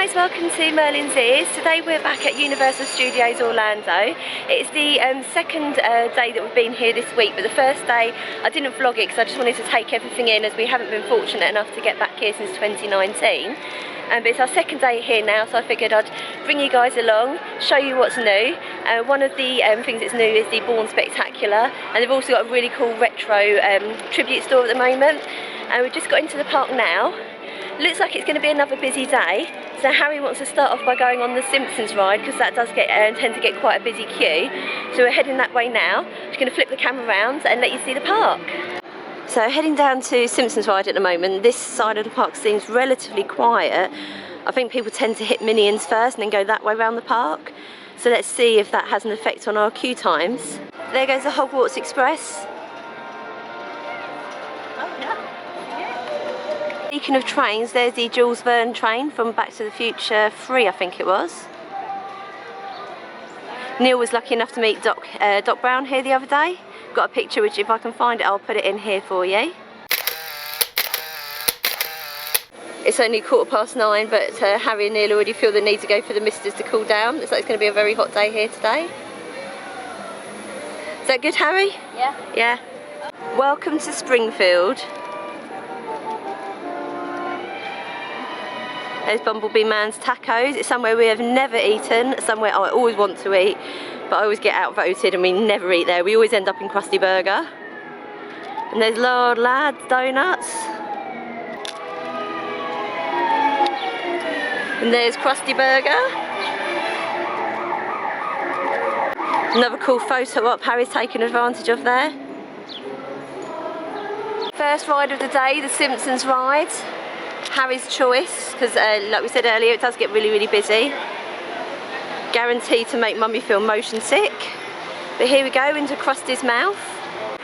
guys, welcome to Merlin's Ears. Today we're back at Universal Studios Orlando. It's the second day that we've been here this week, but the first day I didn't vlog it because I just wanted to take everything in, as we haven't been fortunate enough to get back here since 2019. But it's our second day here now, so I figured I'd bring you guys along, show you what's new. One of the things that's new is the Born Spectacular, and they've also got a really cool retro tribute store at the moment. And we've just got into the park now. Looks like it's going to be another busy day, so Harry wants to start off by going on the Simpsons ride, because that does tend to get quite a busy queue. So we're heading that way now. Just going to flip the camera around and let you see the park. So heading down to Simpsons ride at the moment. This side of the park seems relatively quiet. I think people tend to hit Minions first and then go that way around the park. So let's see if that has an effect on our queue times. There goes the Hogwarts Express. Speaking of trains, there's the Jules Verne train from Back to the Future 3, I think it was. Neil was lucky enough to meet Doc Brown here the other day. Got a picture which, if I can find it, I'll put it in here for you. It's only 9:15, but Harry and Neil already feel the need to go for the misters to cool down. Looks like it's going to be a very hot day here today. Is that good, Harry? Yeah. Yeah. Welcome to Springfield. There's Bumblebee Man's Tacos. It's somewhere we have never eaten, somewhere I always want to eat, but I always get outvoted and we never eat there. We always end up in Krusty Burger. And there's Lord Lad's Donuts. And there's Krusty Burger. Another cool photo op Harry's taken advantage of there. First ride of the day, the Simpsons ride. Harry's choice, because like we said earlier, it does get really busy. Guaranteed to make Mummy feel motion sick. But here we go, into Krusty's mouth.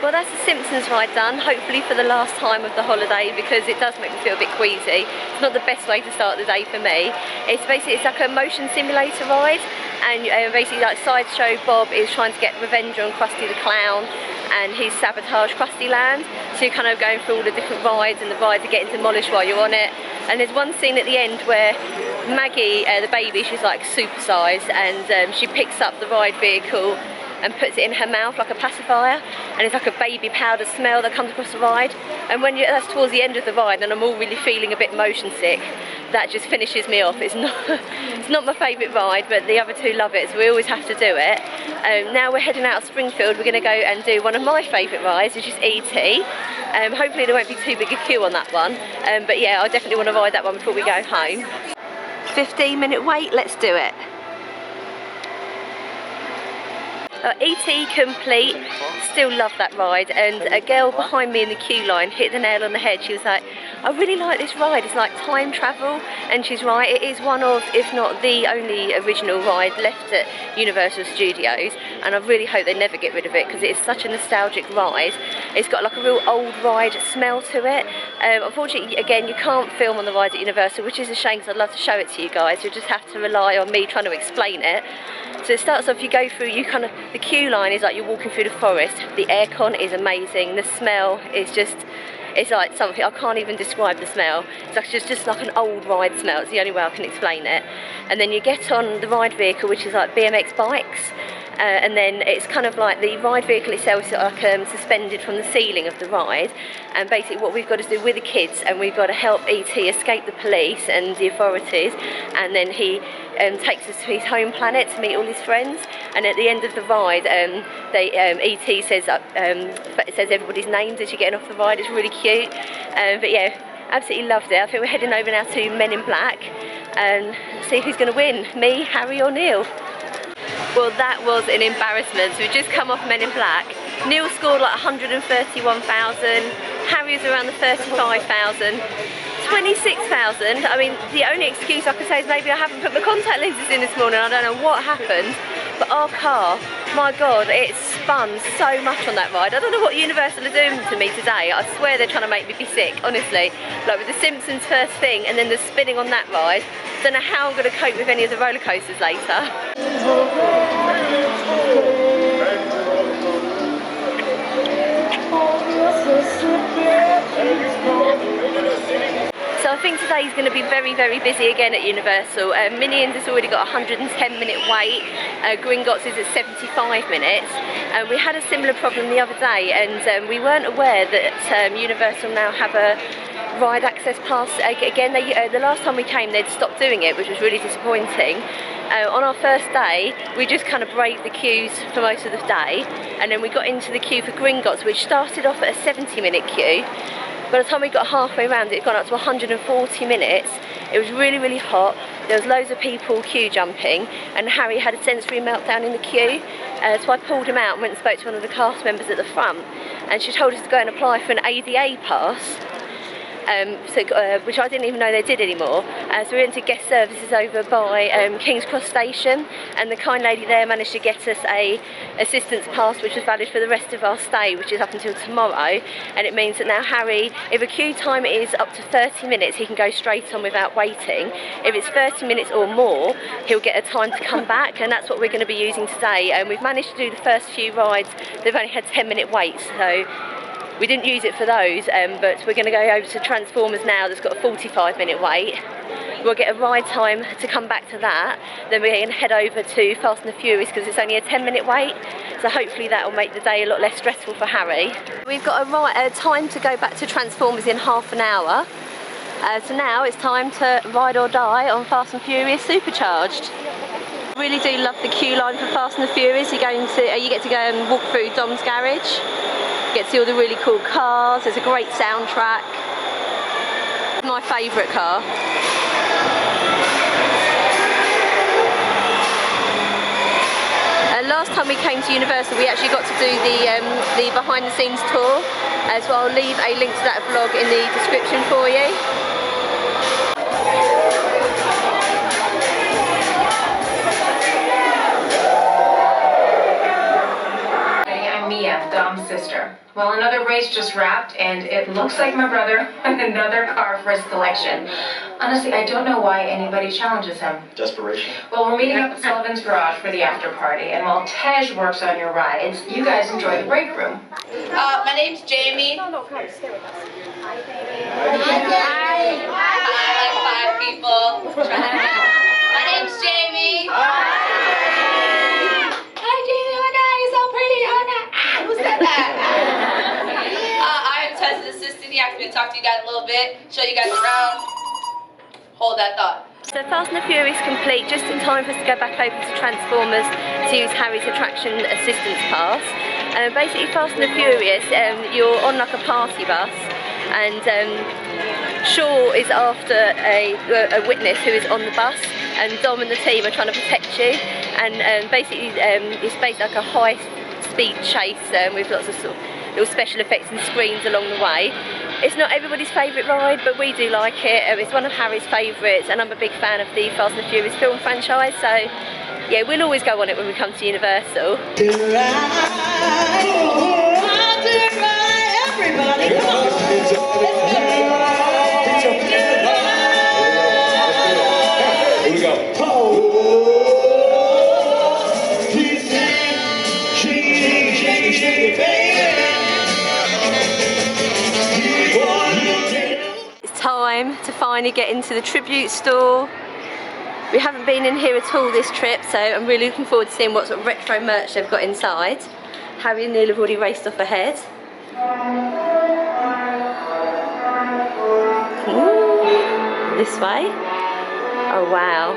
Well, that's the Simpsons ride done, hopefully for the last time of the holiday, because it does make me feel a bit queasy. It's not the best way to start the day for me. It's like a motion simulator ride, and basically like Sideshow Bob is trying to get revenge on Krusty the Clown, and he's sabotaged Krusty Land. So you're kind of going through all the different rides, and the rides are getting demolished while you're on it. And there's one scene at the end where Maggie, the baby, she's like supersized, and she picks up the ride vehicle and puts it in her mouth like a pacifier, and it's like a baby powder smell that comes across the ride. And when that's towards the end of the ride and I'm all really feeling a bit motion sick, that just finishes me off. It's not my favourite ride, but the other two love it, so we always have to do it. Now we're heading out of Springfield. We're going to go and do one of my favourite rides, which is E.T. Hopefully there won't be too big a queue on that one, but yeah, I definitely want to ride that one before we go home. 15-minute wait, let's do it. E.T. complete, still love that ride, and a girl behind me in the queue line hit the nail on the head. She was like, I really like this ride, it's like time travel, and she's right, it is one of, if not the only original ride left at Universal Studios, and I really hope they never get rid of it, because it is such a nostalgic ride. It's got like a real old ride smell to it. Unfortunately, again, you can't film on the ride at Universal, which is a shame, because I'd love to show it to you guys. You'll just have to rely on me trying to explain it. So it starts off, you go through, the queue line is like you're walking through the forest. The aircon is amazing. The smell is just, it's like something, I can't even describe the smell. It's like just like an old ride smell. It's the only way I can explain it. And then you get on the ride vehicle, which is like BMX bikes. And then it's kind of like the ride vehicle itself is like suspended from the ceiling of the ride, and basically what we've got to do with the kids, and we've got to help E.T. escape the police and the authorities, and then he takes us to his home planet to meet all his friends. And at the end of the ride, E.T. says everybody's names as you're getting off the ride. It's really cute, but yeah, absolutely loved it. I think we're heading over now to Men in Black and see who's going to win, me, Harry or Neil. Well, that was an embarrassment. So we've just come off Men in Black. Neil scored like 131,000. Harry was around the 35,000. 26,000. I mean, the only excuse I could say is maybe I haven't put my contact lenses in this morning. I don't know what happened. But our car, my God, it spun so much on that ride. I don't know what Universal are doing to me today. I swear they're trying to make me be sick, honestly. Like with the Simpsons first thing and then the spinning on that ride. Don't know how I'm going to cope with any of the roller coasters later. So I think today's going to be very, very busy again at Universal. Minions has already got a 110-minute wait. Gringotts is at 75 minutes. We had a similar problem the other day, and we weren't aware that Universal now have a ride access pass. Again, the last time we came, they'd stopped doing it, which was really disappointing. On our first day, we just kind of braved the queues for most of the day, and then we got into the queue for Gringotts, which started off at a 70-minute queue. By the time we got halfway around, it had gone up to 140 minutes. It was really, really hot. There was loads of people queue jumping, and Harry had a sensory meltdown in the queue. So I pulled him out and went and spoke to one of the cast members at the front, and she told us to go and apply for an ADA pass. Which I didn't even know they did anymore. So we went to guest services over by King's Cross Station, and the kind lady there managed to get us a assistance pass which was valid for the rest of our stay, which is up until tomorrow. And it means that now Harry, if a queue time is up to 30 minutes, he can go straight on without waiting. If it's 30 minutes or more, he'll get a time to come back, and that's what we're going to be using today. And we've managed to do the first few rides. They've only had 10-minute waits, so we didn't use it for those, but we're going to go over to Transformers now. That's got a 45-minute wait. We'll get a ride time to come back to that. Then we're going to head over to Fast and the Furious because it's only a 10-minute wait. So hopefully that will make the day a lot less stressful for Harry. We've got a time to go back to Transformers in half an hour. So now it's time to ride or die on Fast and Furious Supercharged. I really do love the queue line for Fast and the Furious. You get to go and walk through Dom's garage. Get to see all the really cool cars. There's a great soundtrack. My favourite car. Last time we came to Universal, we actually got to do the behind the scenes tour. So I'll leave a link to that vlog in the description for you. Dom's sister. Well, another race just wrapped, and it looks like my brother won another car for his collection. Honestly, I don't know why anybody challenges him. Desperation. Well, we're meeting up at Sullivan's Garage for the after party, and while Tej works on your rides, you guys enjoy the break room. My name's Jamie. No, come, stay with us. Hi. I like 5 people. My name's Jamie. Hi, Jamie. Oh my God, you're so pretty. Oh my God. Who said that? I am Tez's assistant. He asked me to talk to you guys a little bit, show you guys around. Hold that thought. So Fast and the Furious complete, just in time for us to go back over to Transformers to use Harry's attraction assistance pass. Basically Fast and the Furious, you're on like a party bus, and Shaw is after a witness who is on the bus, and Dom and the team are trying to protect you, and basically it's based like a high speed chase with lots of sort of little special effects and screens along the way. It's not everybody's favourite ride, but we do like it. It's one of Harry's favourites, and I'm a big fan of the Fast and the Furious film franchise, so yeah, we'll always go on it when we come to Universal. Everybody, come on. Here we go. It's time to finally get into the tribute store. We haven't been in here at all this trip, so I'm really looking forward to seeing what sort of retro merch they've got inside. Harry and Neil have already raced off ahead. Ooh, this way. Oh wow.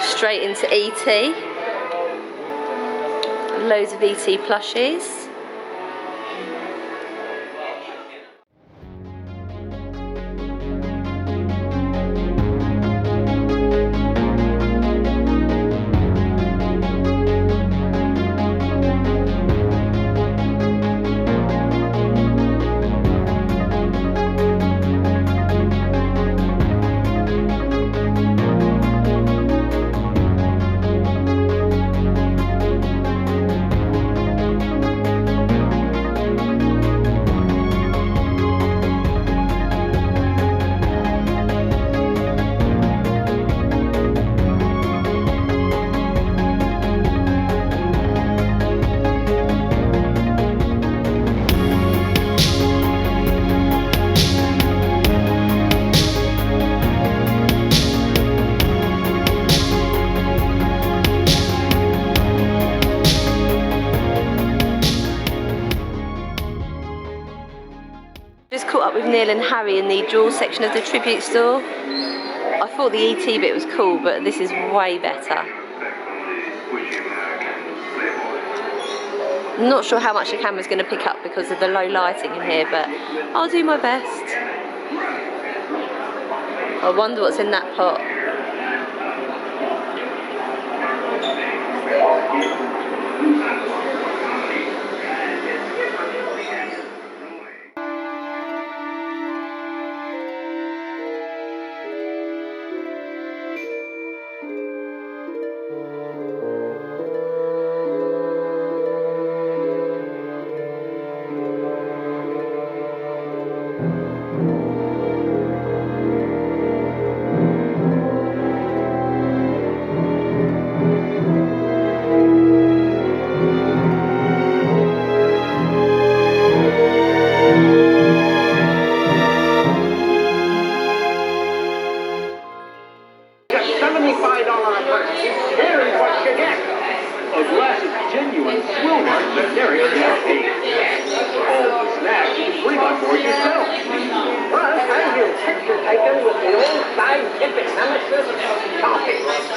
Straight into E.T. Loads of E.T. plushies. with Neil and Harry in the Jaws section of the tribute store. I thought the E.T. bit was cool, but this is way better. I'm not sure how much the camera's going to pick up because of the low lighting in here, but I'll do my best. I wonder what's in that pot.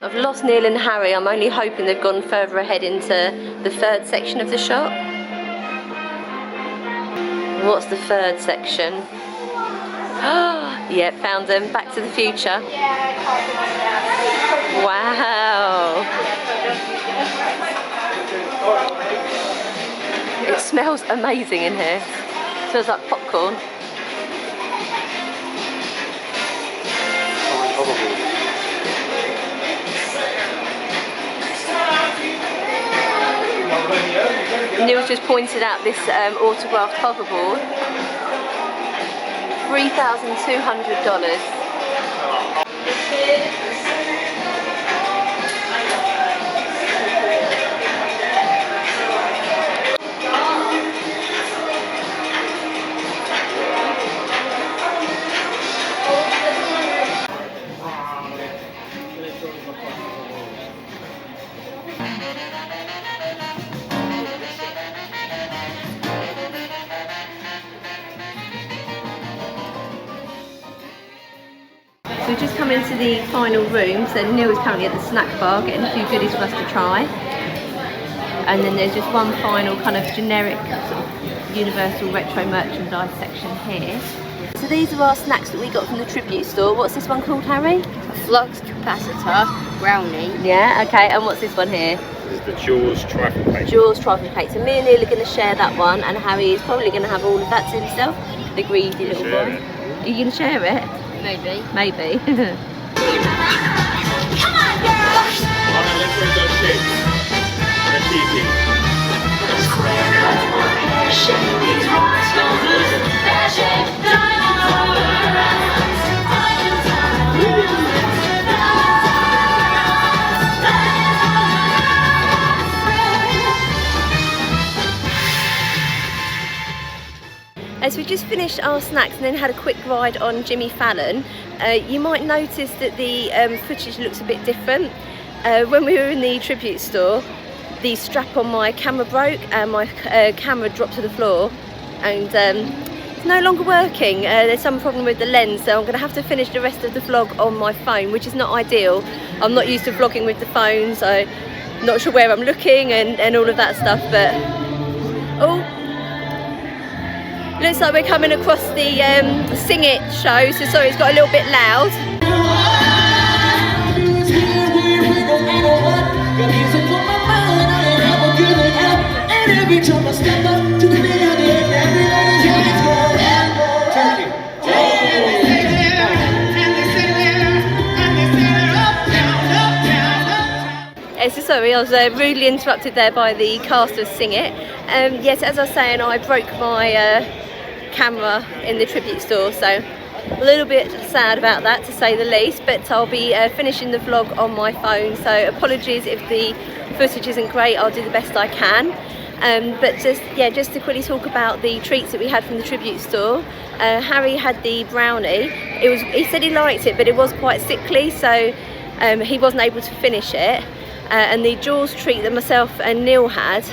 I've lost Neil and Harry. I'm only hoping they've gone further ahead into the third section of the shop. What's the third section? Yep, found them. Back to the Future. Wow. It smells amazing in here. It smells like popcorn. Neil's just pointed out this autographed hoverboard. $3,200. So we've just come into the final room, so Neil is currently at the snack bar getting a few goodies for us to try. And then there's just one final kind of generic sort of universal retro merchandise section here. So these are our snacks that we got from the tribute store. What's this one called, Harry? A flux capacitor brownie. Yeah, okay, and what's this one here? This is the Jaws trifle plate. Jaws trifle plate. So me and Neil are going to share that one, and Harry is probably going to have all of that to himself. The greedy little boy. Are you going to share it? Maybe. Maybe. On a liquid or chips. On a TV. As we just finished our snacks and then had a quick ride on Jimmy Fallon, you might notice that the footage looks a bit different. When we were in the tribute store, the strap on my camera broke and my camera dropped to the floor, and it's no longer working. There's some problem with the lens, so I'm going to have to finish the rest of the vlog on my phone, which is not ideal. I'm not used to vlogging with the phone, so I'm not sure where I'm looking and all of that stuff, but oh, looks like we're coming across the Sing It show, so sorry it's got a little bit loud. So sorry, I was rudely interrupted there by the cast of Sing It. Yes, as I was saying, I broke my camera in the tribute store, so a little bit sad about that, to say the least, but I'll be finishing the vlog on my phone, so apologies if the footage isn't great. I'll do the best I can. But just to quickly talk about the treats that we had from the tribute store. Harry had the brownie. He said he liked it, but it was quite sickly, so he wasn't able to finish it. And the Jaws treat that myself and Neil had,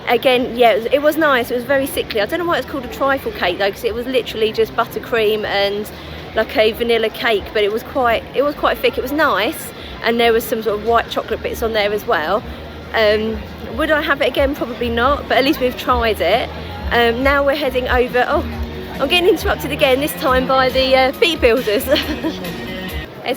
Again, yeah, it was nice. It was very sickly. I don't know why it's called a trifle cake though, because it was literally just buttercream and like a vanilla cake, but it was quite thick. It was nice, and there was some sort of white chocolate bits on there as well. Would I have it again? Probably not, but at least we've tried it. Now we're heading over. Oh, I'm getting interrupted again, this time by the beet builders.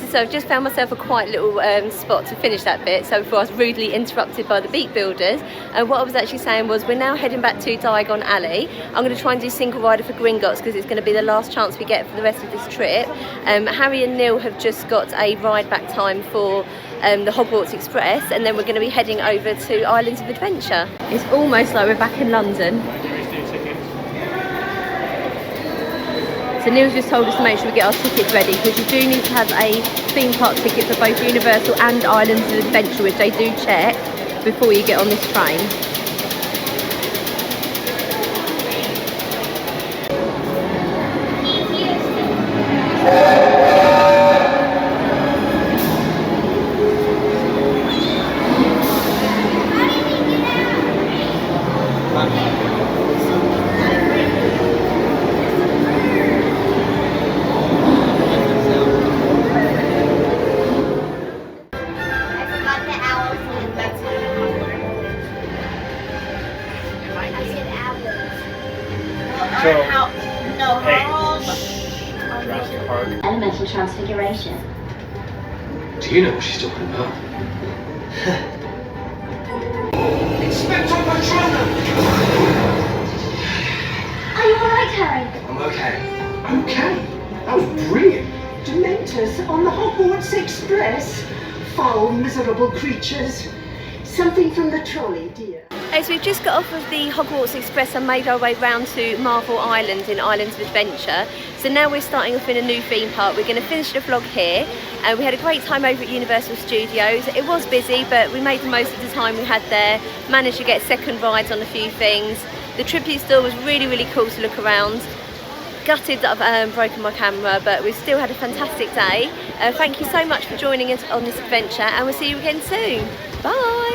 So I've just found myself a quiet little spot to finish that bit, so before I was rudely interrupted by the beet builders. And what I was actually saying was we're now heading back to Diagon Alley. I'm going to try and do single rider for Gringotts because it's going to be the last chance we get for the rest of this trip. Harry and Neil have just got a ride back time for the Hogwarts Express, and then we're going to be heading over to Islands of Adventure. It's almost like we're back in London. So Neil's just told us to make sure we get our tickets ready, because you do need to have a theme park ticket for both Universal and Islands of Adventure, which they do check before you get on this train. Elemental transfiguration. Do you know what she's talking about? Inspector Patronum! Are you alright, Harry? I'm okay. Okay? That was brilliant. Dementors on the Hogwarts Express. Foul, miserable creatures. Something from the trolley, dear. So we've just got off of the Hogwarts Express and made our way round to Marvel Island in Islands of Adventure. So now we're starting off in a new theme park. We're going to finish the vlog here. We had a great time over at Universal Studios. It was busy, but we made the most of the time we had there. Managed to get second rides on a few things. The tribute store was really, really cool to look around. Gutted that I've broken my camera, but we've still had a fantastic day. Thank you so much for joining us on this adventure, and we'll see you again soon. Bye!